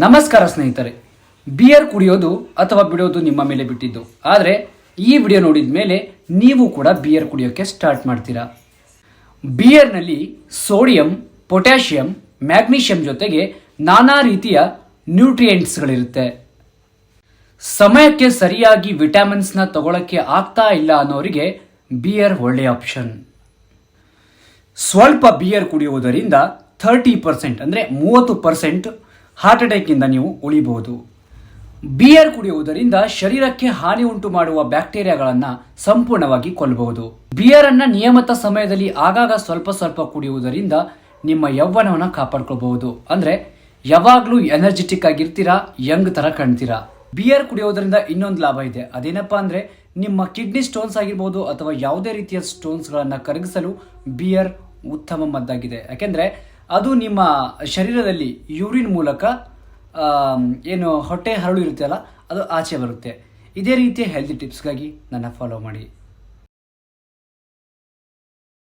ನಮಸ್ಕಾರ ಸ್ನೇಹಿತರೆ, ಬಿಯರ್ ಕುಡಿಯೋದು ಅಥವಾ ಬಿಡೋದು ನಿಮ್ಮ ಮೇಲೆ ಬಿಟ್ಟಿದ್ದು. ಆದರೆ ಈ ವಿಡಿಯೋ ನೋಡಿದ ಮೇಲೆ ನೀವು ಕೂಡ ಬಿಯರ್ ಕುಡಿಯೋಕ್ಕೆ ಸ್ಟಾರ್ಟ್ ಮಾಡ್ತೀರಾ. ಬಿಯರ್ನಲ್ಲಿ ಸೋಡಿಯಂ, ಪೊಟ್ಯಾಷಿಯಂ, ಮ್ಯಾಗ್ನೀಷಿಯಂ ಜೊತೆಗೆ ನಾನಾ ರೀತಿಯ ನ್ಯೂಟ್ರಿಯೆಂಟ್ಸ್ಗಳಿರುತ್ತೆ. ಸಮಯಕ್ಕೆ ಸರಿಯಾಗಿ ವಿಟಮಿನ್ಸ್ನ ತಗೊಳ್ಳೋಕ್ಕೆ ಆಗ್ತಾ ಇಲ್ಲ ಅನ್ನೋರಿಗೆ ಬಿಯರ್ ಒಳ್ಳೆಯ ಆಪ್ಷನ್. ಸ್ವಲ್ಪ ಬಿಯರ್ ಕುಡಿಯುವುದರಿಂದ 30% ಅಂದರೆ 30% ಹಾರ್ಟ್ ಅಟ್ಯಾಕ್ನಿಂದ ನೀವು ಉಳಿಬಹುದು. ಬಿಯರ್ ಕುಡಿಯುವುದರಿಂದ ಶರೀರಕ್ಕೆ ಹಾನಿ ಉಂಟು ಮಾಡುವ ಬ್ಯಾಕ್ಟೀರಿಯಾಗಳನ್ನು ಸಂಪೂರ್ಣವಾಗಿ ಕೊಲ್ಲಬಹುದು. ಬಿಯರನ್ನು ನಿಯಮಿತ ಸಮಯದಲ್ಲಿ ಆಗಾಗ ಸ್ವಲ್ಪ ಸ್ವಲ್ಪ ಕುಡಿಯುವುದರಿಂದ ನಿಮ್ಮ ಯೌವನವನ್ನು ಕಾಪಾಡ್ಕೊಳ್ಬಹುದು. ಅಂದರೆ ಯಾವಾಗಲೂ ಎನರ್ಜೆಟಿಕ್ ಆಗಿರ್ತೀರಾ, ಯಂಗ್ ಥರ ಕಾಣ್ತೀರಾ. ಬಿಯರ್ ಕುಡಿಯೋದ್ರಿಂದ ಇನ್ನೊಂದು ಲಾಭ ಇದೆ. ಅದೇನಪ್ಪ ಅಂದರೆ ನಿಮ್ಮ ಕಿಡ್ನಿ ಸ್ಟೋನ್ಸ್ ಆಗಿರ್ಬೋದು ಅಥವಾ ಯಾವುದೇ ರೀತಿಯ ಸ್ಟೋನ್ಸ್ಗಳನ್ನು ಕರಗಿಸಲು ಬಿಯರ್ ಉತ್ತಮ ಮದ್ದಾಗಿದೆ. ಯಾಕೆಂದರೆ ಅದು ನಿಮ್ಮ ಶರೀರದಲ್ಲಿ ಯೂರಿನ್ ಮೂಲಕ ಏನು ಹೊಟ್ಟೆ ಹರಳು ಇರುತ್ತಲ್ಲ ಅದು ಆಚೆ ಬರುತ್ತೆ. ಇದೇ ರೀತಿಯ ಹೆಲ್ದಿ ಟಿಪ್ಸ್ಗಾಗಿ ನನ್ನ ಫಾಲೋ ಮಾಡಿ.